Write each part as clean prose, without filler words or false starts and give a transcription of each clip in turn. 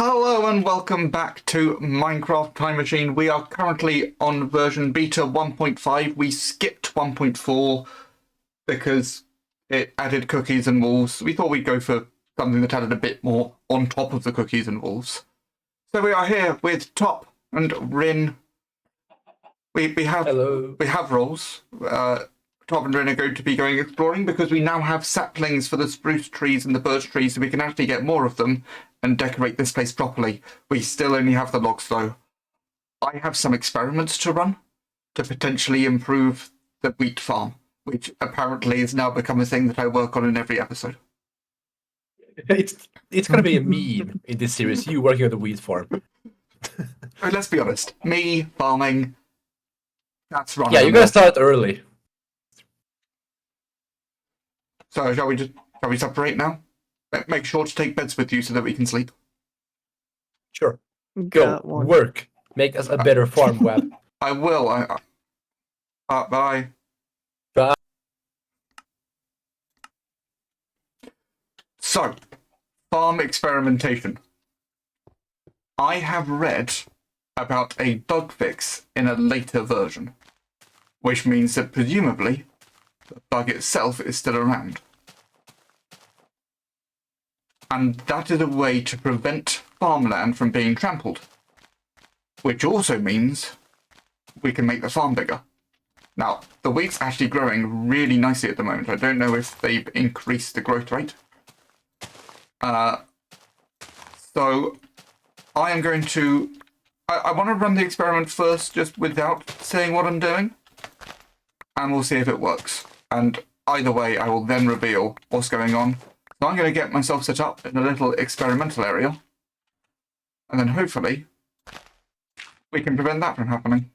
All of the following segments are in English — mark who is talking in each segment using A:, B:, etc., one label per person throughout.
A: Hello and welcome back to Minecraft Time Machine. We are currently on version beta 1.5. We skipped 1.4 because it added cookies and walls. We thought we'd go for something that added a bit more on top of the cookies and walls. So we are here with Top and Rin. We have roles. Top and Rin are going to be going exploring because we now have saplings for the spruce trees and the birch trees, so we can actually get more of them and decorate this place properly. We still only have the logs though. I have some experiments to run to potentially improve the wheat farm, which apparently has now become a thing that I work on in every episode.
B: It's gonna be a meme in this series, you working on the wheat farm.
A: Let's be honest, me farming, that's running.
B: Yeah, you're gonna start early.
A: So shall we separate now? Make sure to take beds with you so that we can sleep.
B: Sure. Go work. Make us a better farm, Web.
A: I will. Bye.
B: Bye.
A: So, farm experimentation. I have read about a bug fix in a later version, which means that presumably the bug itself is still around. And that is a way to prevent farmland from being trampled, which also means we can make the farm bigger. Now, the wheat's actually growing really nicely at the moment. I don't know if they've increased the growth rate. So I am going to... I want to run the experiment first, just without saying what I'm doing, and we'll see if it works. And either way, I will then reveal what's going on. So I'm going to get myself set up in a little experimental area, and then hopefully we can prevent that from happening.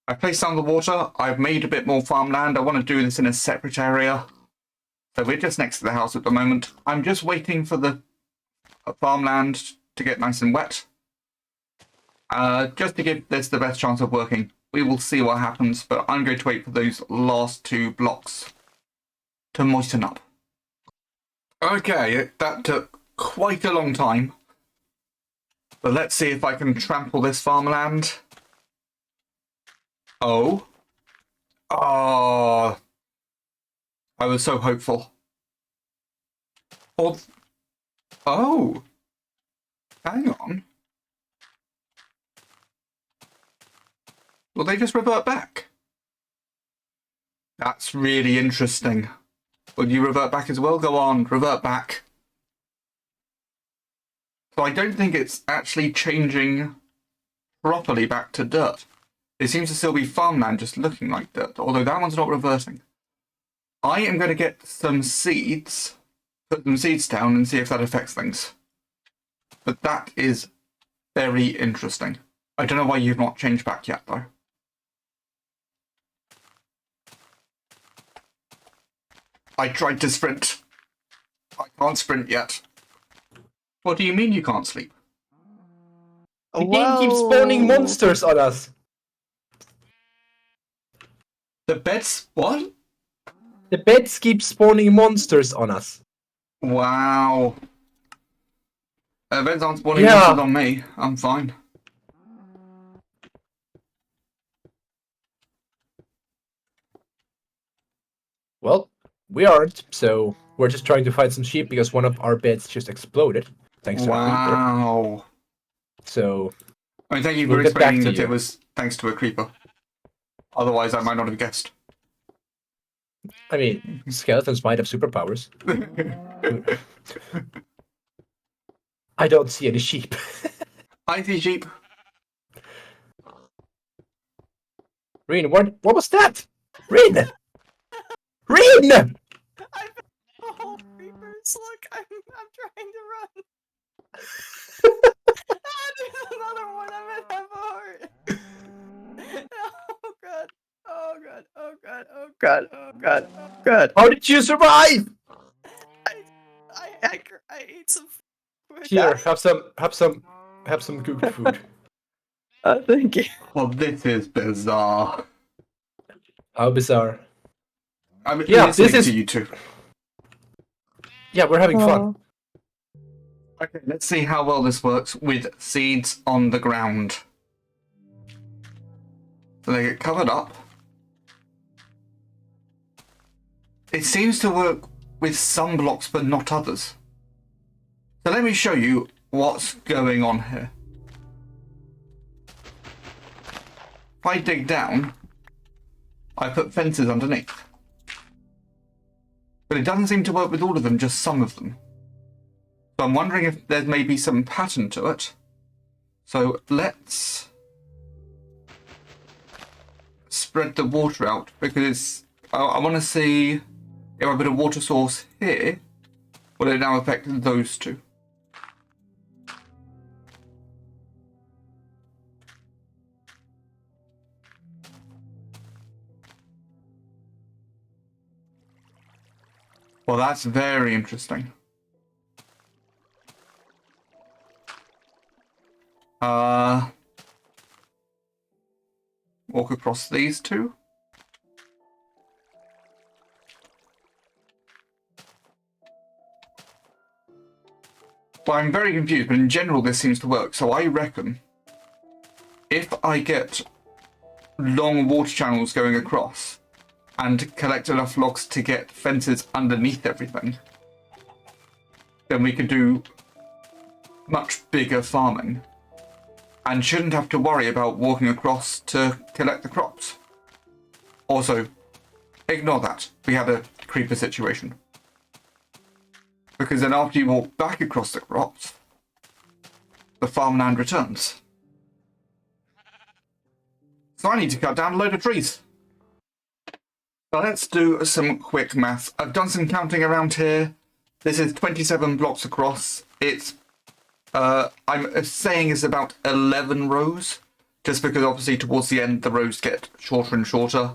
A: I placed down the water. I've made a bit more farmland. I want to do this in a separate area. So we're just next to the house at the moment. I'm just waiting for the farmland to get nice and wet. Just to give this the best chance of working. We will see what happens, but I'm going to wait for those last two blocks to moisten up. Okay, that took quite a long time. But let's see if I can trample this farmland. Oh. I was so hopeful. Oh. Hang on. Will they just revert back? That's really interesting. Will you revert back as well? Go on, revert back. So I don't think it's actually changing properly back to dirt. It seems to still be farmland just looking like dirt, although that one's not reversing. I am going to get some seeds, put some seeds down and see if that affects things. But that is very interesting. I don't know why you've not changed back yet, though. I tried to sprint. I can't sprint yet. What do you mean you can't sleep?
B: The game keeps spawning monsters on us.
A: The beds... What?
B: The beds keep spawning monsters on us.
A: Wow. Beds aren't spawning monsters on me. I'm fine.
B: Well, we aren't, so we're just trying to find some sheep because one of our beds just exploded. Thanks to a creeper.
A: Wow.
B: So...
A: I mean, thank you for explaining that it was thanks to a creeper. Otherwise, I might not have guessed.
B: I mean, skeletons might have superpowers. I don't see any sheep.
A: I see sheep.
B: Rin, what was that? Rin! Rin!
C: Oh, creepers! Look, I'm trying to run. There's another one. I'm at half a heart. Oh god! Oh god! Oh god! Oh god! Oh god! Oh god!
B: How did you survive?
C: I ate some food.
B: Here, have some cooked food.
C: Thank you.
A: Well, this is bizarre.
B: How bizarre.
A: I'm
B: Yeah,
A: listening
B: this is...
A: to you two.
B: Yeah, we're having fun.
A: Okay, let's see how well this works with seeds on the ground. So they get covered up. It seems to work with some blocks, but not others. So let me show you what's going on here. If I dig down, I put fences underneath. But it doesn't seem to work with all of them, just some of them. So I'm wondering if there may be some pattern to it. So let's spread the water out, because I want to see if I put a water source here, will it now affect those two? Well, that's very interesting. Walk across these two. Well, I'm very confused, but in general this seems to work. So I reckon if I get long water channels going across and collect enough logs to get fences underneath everything, then we could do much bigger farming and shouldn't have to worry about walking across to collect the crops. Also, ignore that. We had a creeper situation. Because then after you walk back across the crops, the farmland returns. So I need to cut down a load of trees. So let's do some quick maths. I've done some counting around here. This is 27 blocks across. It's, I'm saying it's about 11 rows, just because obviously towards the end the rows get shorter and shorter.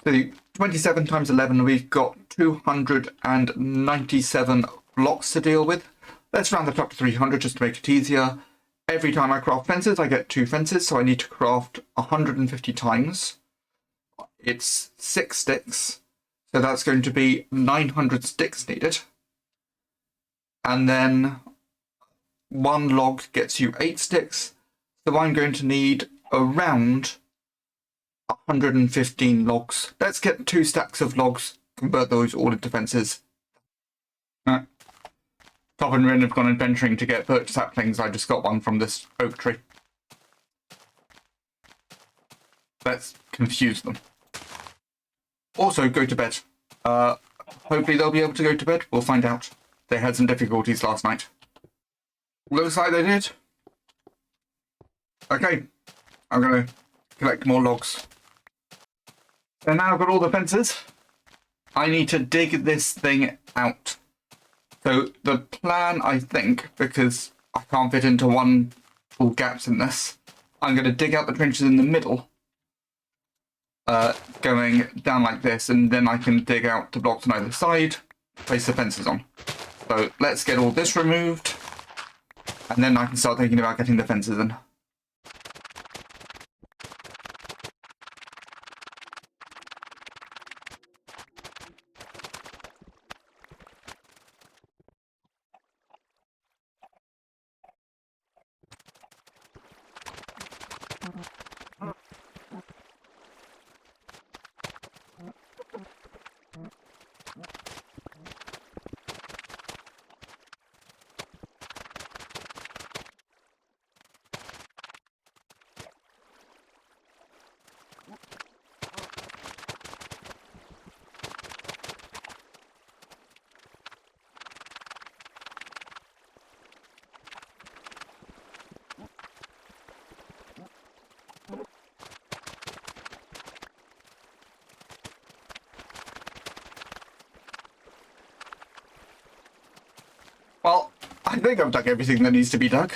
A: So 27 times 11, we've got 297 blocks to deal with. Let's round that up to 300 just to make it easier. Every time I craft fences, I get 2 fences, so I need to craft 150 times. It's 6 sticks, so that's going to be 900 sticks needed. And then 1 log gets you 8 sticks, so I'm going to need around 115 logs. Let's get 2 stacks of logs, convert those all into fences. Top and Rin have gone adventuring to get birch saplings. I just got one from this oak tree. Let's confuse them. Also, go to bed. Hopefully they'll be able to go to bed. We'll find out. They had some difficulties last night. Looks like they did. Okay, I'm going to collect more logs. So now I've got all the fences. I need to dig this thing out. So the plan, I think, because I can't fit into one full gaps in this, I'm going to dig out the trenches in the middle, going down like this, and then I can dig out the blocks on either side, place the fences on. So let's get all this removed, and then I can start thinking about getting the fences in. Well, I think I've dug everything that needs to be dug.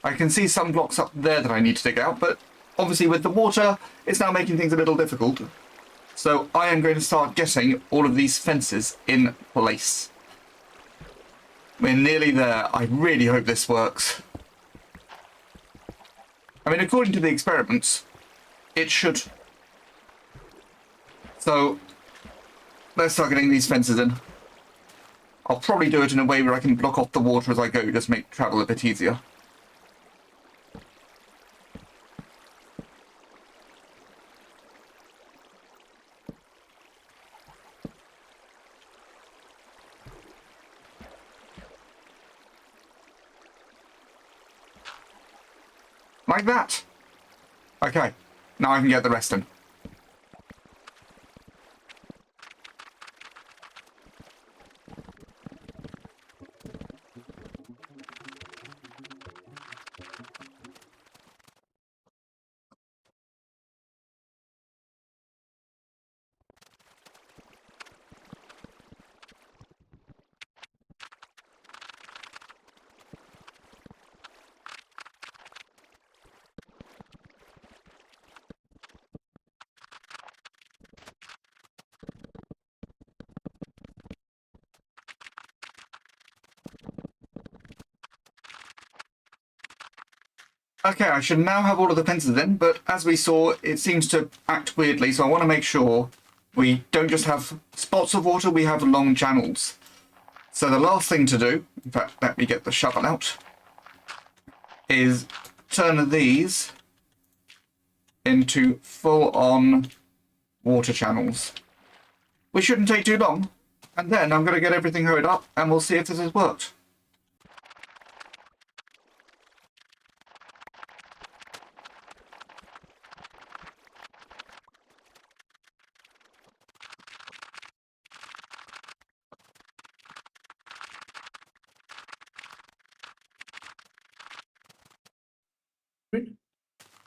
A: I can see some blocks up there that I need to dig out, but obviously with the water, it's now making things a little difficult. So I am going to start getting all of these fences in place. We're nearly there. I really hope this works. I mean, according to the experiments, it should. So let's start getting these fences in. I'll probably do it in a way where I can block off the water as I go, just make travel a bit easier. Like that. Okay, now I can get the rest in. Okay, I should now have all of the fences in, but as we saw, it seems to act weirdly, so I want to make sure we don't just have spots of water, we have long channels. So the last thing to do, in fact, let me get the shovel out, is turn these into full-on water channels. Which shouldn't take too long, and then I'm going to get everything hurried up, and we'll see if this has worked.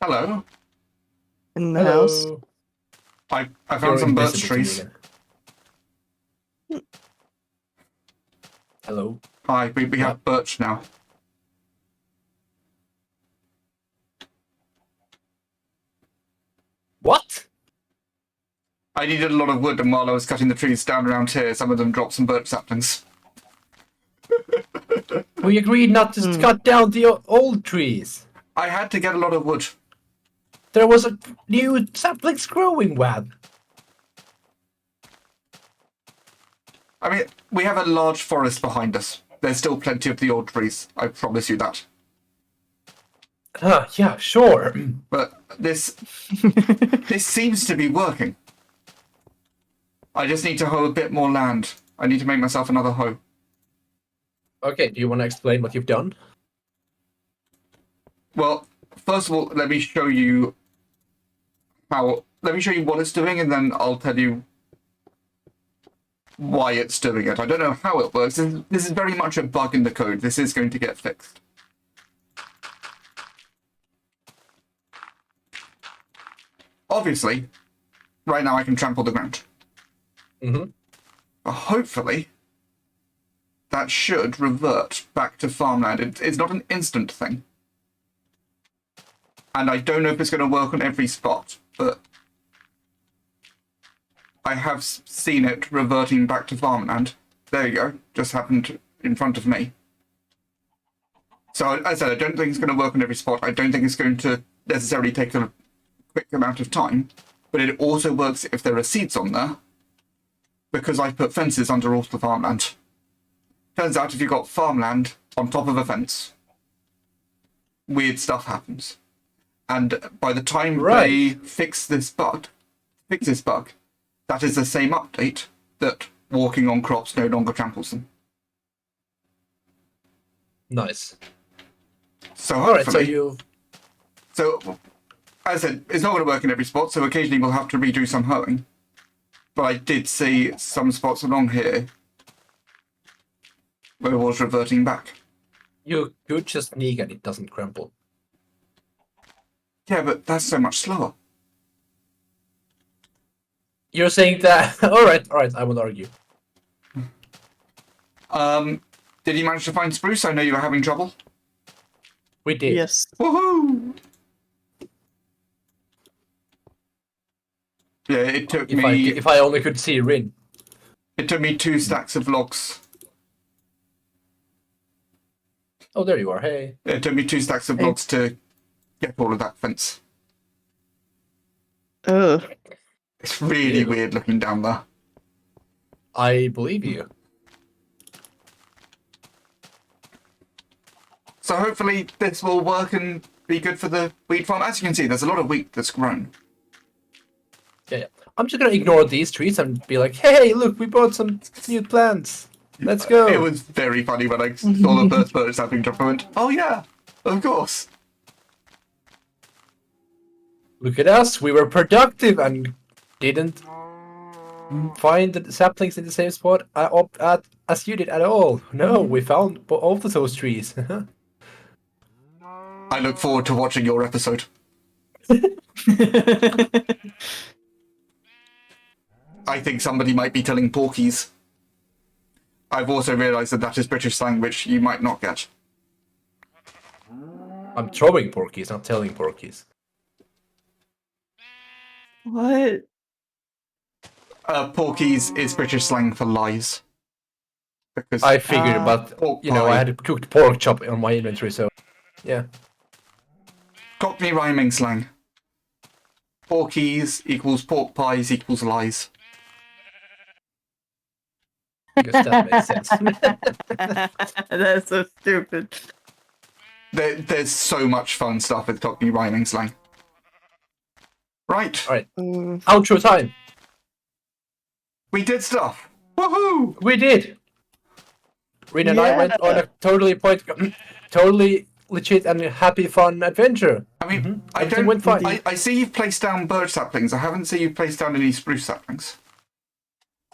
A: Hello.
C: In the house.
B: Hello.
A: I found
B: You're
A: some birch
B: invisible to me
A: trees.
B: again. Hello.
A: Hi, we have birch now.
B: What?
A: I needed a lot of wood, and while I was cutting the trees down around here, some of them dropped some birch saplings.
B: We agreed not to cut down the old trees.
A: I had to get a lot of wood.
B: There was a new saplings growing web.
A: I mean, we have a large forest behind us. There's still plenty of the old trees, I promise you that.
B: Yeah, sure.
A: But this seems to be working. I just need to hoe a bit more land. I need to make myself another hoe.
B: Okay, do you want to explain what you've done?
A: Well, first of all, let me show you what it's doing, and then I'll tell you why it's doing it. I don't know how it works. This is very much a bug in the code. This is going to get fixed. Obviously, right now I can trample the ground.
B: Mm-hmm.
A: But hopefully, that should revert back to farmland. It's not an instant thing. And I don't know if it's going to work on every spot, but I have seen it reverting back to farmland. There you go. Just happened in front of me. So, as I said, I don't think it's going to work on every spot. I don't think it's going to necessarily take a quick amount of time. But it also works if there are seeds on there, because I put fences under all the farmland. Turns out if you've got farmland on top of a fence, weird stuff happens. And by the time they fix this bug, that is the same update that walking on crops no longer tramples them.
B: Nice.
A: So
B: All right,
A: hopefully, so as I said, it's not going to work in every spot, so occasionally we'll have to redo some hoeing. But I did see some spots along here where it was reverting back.
B: You could just sneak and it doesn't crumple.
A: Yeah, but that's so much slower.
B: You're saying that... Alright, I won't argue.
A: Did you manage to find spruce? I know you were having trouble.
B: We did.
C: Yes.
A: Woohoo! Yeah, it took me...
B: If I only could see Rin.
A: It took me 2 stacks of logs.
B: Oh, there you are. Hey.
A: It took me 2 stacks of logs to get all of that fence.
C: Ugh.
A: It's really weird looking down there.
B: I believe you.
A: So hopefully this will work and be good for the wheat farm. As you can see, there's a lot of wheat that's grown.
B: Yeah. I'm just gonna ignore these trees and be like, hey, look, we bought some new plants. Let's go.
A: It was very funny when I saw the first bird sapling drop. I went, oh yeah, of course.
B: Look at us, we were productive and didn't find the saplings in the same spot as you did at all. No, we found both of those trees.
A: I look forward to watching your episode. I think somebody might be telling porkies. I've also realised that that is British slang, which you might not get.
B: I'm throwing porkies, not telling porkies.
C: What?
A: Porkies is British slang for lies. Because
B: I figured, but
A: pork
B: you know,
A: pie.
B: I had a cooked pork chop on my inventory, so yeah.
A: Cockney rhyming slang. Porkies equals pork pies equals lies.
B: I guess that makes sense.
C: That's so stupid.
A: There's so much fun stuff with Cockney rhyming slang. Right,
B: Alright, outro time.
A: we did stuff. Woohoo!
B: We did. Rina and I went on a totally legit and happy, fun adventure.
A: I mean,
B: Everything went fine.
A: I see you've placed down birch saplings. I haven't seen you place down any spruce saplings.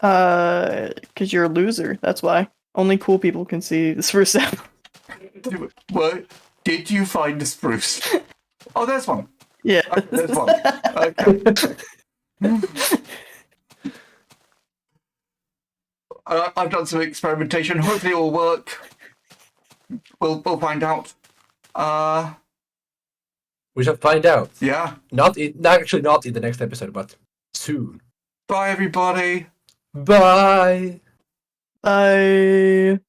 C: Cause you're a loser. That's why. Only cool people can see the spruce sap.
A: What? Did you find a spruce? Oh, there's one.
C: Yeah.
A: There's one. Okay. I've done some experimentation. Hopefully, it will work. We'll find out.
B: We shall find out.
A: Yeah.
B: Not in the next episode, but soon.
A: Bye, everybody.
B: Bye.
C: Bye.